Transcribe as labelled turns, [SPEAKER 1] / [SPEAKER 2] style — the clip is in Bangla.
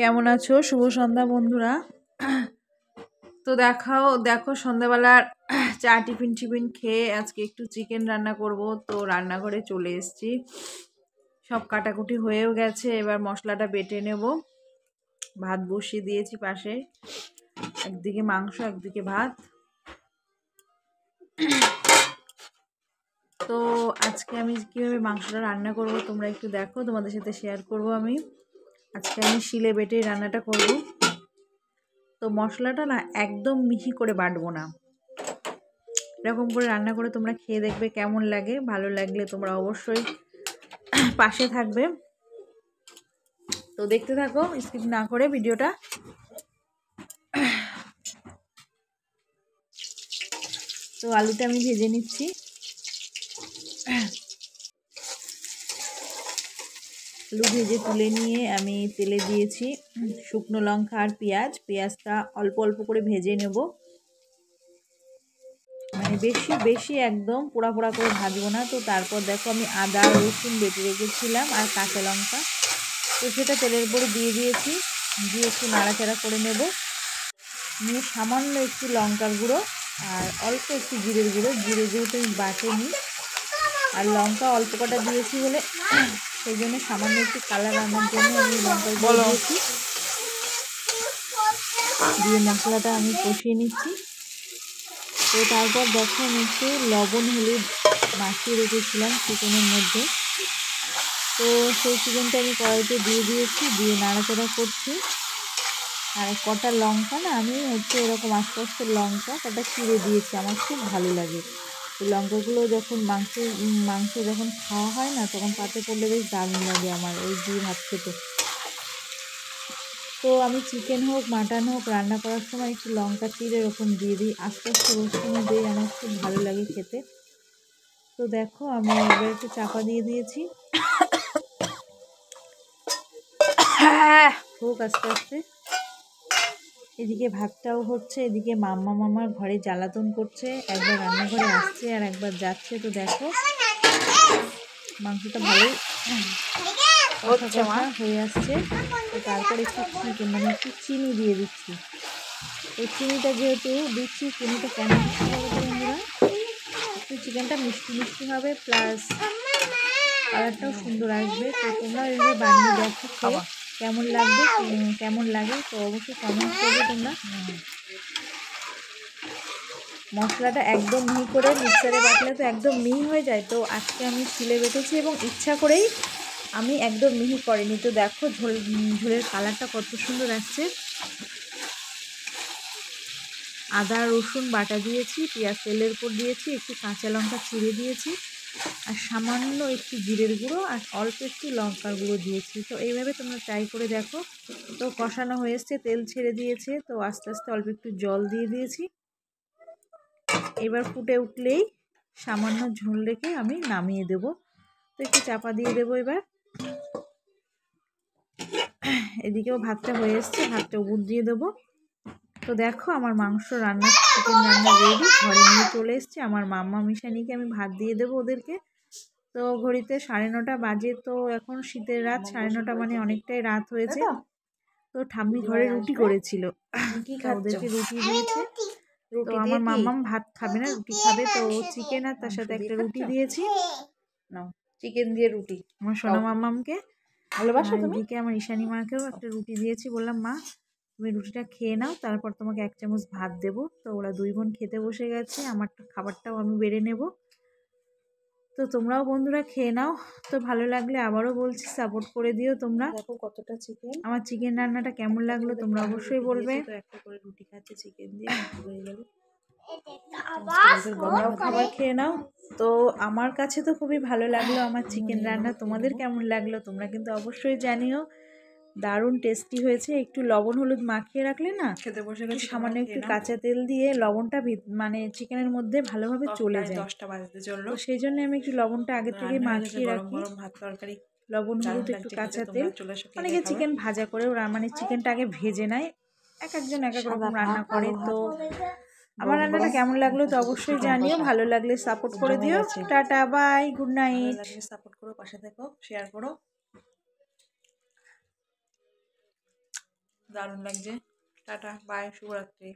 [SPEAKER 1] কেমন আছো? শুভ সন্ধ্যা বন্ধুরা। তো দেখো সন্ধ্যাবেলার চা টিফিন খেয়ে আজকে একটু চিকেন রান্না করব। তো রান্নাঘরে চলে এসেছি, সব কাটাকুটি হয়েও গেছে। এবার মশলাটা বেটে নেব। ভাত বসিয়ে দিয়েছি পাশে, একদিকে মাংস একদিকে ভাত। তো আজকে আমি কীভাবে মাংসটা রান্না করব তোমরা একটু দেখো, তোমাদের সাথে শেয়ার করব। আজকে আমি শিলে বেটে রান্নাটা করব। তো মশলাটা না একদম মিহি করে বাটবো না, এরকম করে রান্না করে তোমরা খেয়ে দেখবে কেমন লাগে। ভালো লাগলে তোমরা অবশ্যই পাশে থাকবে। তো দেখতে থাকো স্কিপ না করে ভিডিওটা। তো আলুটা আমি ভেজে নিচ্ছি। আলু ভেজে তুলে নিয়ে আমি তেলে দিয়েছি শুকনো লঙ্কা আর পেঁয়াজটা অল্প অল্প করে ভেজে নেব। মানে বেশি একদম পোড়া পোড়া করে ভাজবো না। তো তারপর দেখো আমি আদা রসুন বেটে রেখেছিলাম আর কাঁচা লঙ্কা, তো সেটা তেলের উপরে দিয়ে দিয়েছি। দিয়ে একটু নাড়াচাড়া করে নেব। নিয়ে সামান্য একটু লঙ্কার গুঁড়ো আর অল্প একটু জিরের গুঁড়ো, জিরে যেহেতু আমি বাটেনি আর লঙ্কা অল্প কটা দিয়েছি বলে সেই জন্য সামান্য একটু কালার আনার জন্য আমি লঙ্কার গুঁড়ো দিয়েছি। দিয়ে মশলাটা আমি কষিয়ে নিচ্ছি। তো তারপর দেখো আমি একটু লবণ হলুদ মাখিয়ে রেখেছিলাম চিকেনের মধ্যে। তো সেই চিকেনটা আমি কড়াইতে দিয়ে দিয়েছি, দিয়ে নাড়াচাড়া করছি। আর কটা লঙ্কা না আমি এরকম আস্তে আস্তে লঙ্কা কটা চিড়ে দিয়েছি, আমার খুব ভালো লাগে। তো লঙ্কাগুলো যখন মাংস যখন খাওয়া হয় না, তখন পাতে পড়লে বেশ দারুণ লাগে আমার ওই দিয়ে ভাত খেতে। তো আমি চিকেন হোক মাটন হোক রান্না করার সময় একটু লঙ্কা চিড়ে এরকম দিয়ে দিই, আস্তে আস্তে রসুন দিই, আমার খুব ভালো লাগে খেতে। তো দেখো আমি এবার একটু চাপা দিয়ে দিয়েছি, হোক আস্তে আস্তে। এদিকে ভাতটাও হচ্ছে, এদিকে মামার ঘরে জ্বালাতন করছে, একবার রান্নাঘরে আসছে আর একবার যাচ্ছে। তো দেখো মাংসটা ভালোই কষা হয়ে আসছে। তো তারপর একটু চিনি দিয়ে দিচ্ছি। তো চিনিটা যেহেতু দিচ্ছি, চিনিটা কেন দিচ্ছি বলতো বন্ধুরা, একটু চিকেনটা মিষ্টি মিষ্টি হবে, প্লাস কালারটাও সুন্দর আসবে। তো তোমরা এইভাবে বানিয়ে দেখো, খেয়ে কেমন লাগে তো অবশ্যই কমেন্ট করবে তোমরা। মশলাটা একদম মিহি করে মিক্সারে বাটলে তো একদম মিহি হয়ে যায়। তো আজকে আমি শিলে বেটেছি এবং ইচ্ছা করেই আমি একদম মিহি করিনি। তো দেখো ঝোলের কালারটা কত সুন্দর আসছে। আদা রসুন বাটা দিয়েছি, পেঁয়াজ তেলের উপর দিয়েছি, একটু কাঁচা লঙ্কা চিড়ে দিয়েছি আর সামান্য একটু জিরের গুঁড়ো আর অল্প একটু লঙ্কার গুঁড়ো দিয়েছি। তো এইভাবে তোমরা ট্রাই করে দেখো। তো কষানো হয়ে এসছে, তেল ছেড়ে দিয়েছে। তো আস্তে আস্তে অল্প একটু জল দিয়ে দিয়েছি। এবার ফুটে উঠলেই সামান্য ঝোল রেখে আমি নামিয়ে দেব। তো একটু চাপা দিয়ে দেবো এবার। এদিকেও ভাতটা হয়ে এসছে, ভাতটা উপর দিয়ে দেবো। তো দেখো আমার চিকেন রান্না রেডি, ঘরে নিয়ে চলে এসছে। আমার মাম্মা মিশানিকে আমি ভাত দিয়ে দেবো ওদেরকে। তো ঘড়িতে 9:30 বাজে। তো এখন শীতের রাত, 9:30 মানে অনেকটাই রাত হয়েছে। তো ঠাম্মি ঘরে রুটি করেছিল, ওদেরকে রুটি দিয়েছে। তো আমার মাম্মাম ভাত খাবে না, রুটি খাবে। তো চিকেন আর তার সাথে একটা রুটি দিয়েছি, চিকেন দিয়ে রুটি আমার সোনা মাম্মামকে ভালোবাসো তুমি। এদিকে আমার ঈশানী মাকেও একটা রুটি দিয়েছি, বললাম মা তুমি রুটিটা খেয়ে নাও, তারপর তোমাকে 1 চামচ ভাত দেবো। তো ওরা 2 বোন খেতে বসে গেছে, আমার খাবারটাও আমি বেড়ে নেব। তো তোমরাও বন্ধুরা খেয়ে নাও। তো ভালো লাগলে আবারও বলছি সাপোর্ট করে দিও তোমরা।
[SPEAKER 2] দেখো কতটা চিকেন,
[SPEAKER 1] আমার চিকেন রান্নাটা কেমন লাগলো তোমরা অবশ্যই বলবে।
[SPEAKER 2] তো একটা করে রুটি খাচ্ছে চিকেন দিয়ে, হয়ে গেল।
[SPEAKER 1] তোমরাও খাবার খেয়ে নাও। তো আমার কাছে তো খুবই ভালো লাগলো আমার চিকেন রান্না, তোমাদের কেমন লাগলো তোমরা কিন্তু অবশ্যই জানিও। দারুণ টেস্টি হয়েছে। একটু লবণ হলুদ মাখিয়ে রাখলে না,
[SPEAKER 2] খেতে বসে গেছি,
[SPEAKER 1] সামান্য একটু কাঁচা তেল দিয়ে লবণটা মানে চিকেনের মধ্যে ভালোভাবে চলে যায়।
[SPEAKER 2] 10টা বাজতে চললো,
[SPEAKER 1] তো সেই জন্য আমি একটু লবণটা আগে থেকে মাখিয়ে রাখি।
[SPEAKER 2] গরম ভাত তরকারি,
[SPEAKER 1] লবণ হলুদ একটু কাঁচা তেল। অনেকে চিকেন ভাজা করেও মানে চিকেনটা আগে ভেজে নেয়, এক একজন এক এক রকম রান্না করে। তো আমার রান্নাটা কেমন লাগলো তো অবশ্যই জানিও, ভালো লাগলে সাপোর্ট করে দিও। Tata bye, good night.
[SPEAKER 2] Support করো, পাশে থেকো, শেয়ার করো। দারুণ লাগছে। টাটা, বাই, শুভরাত্রি।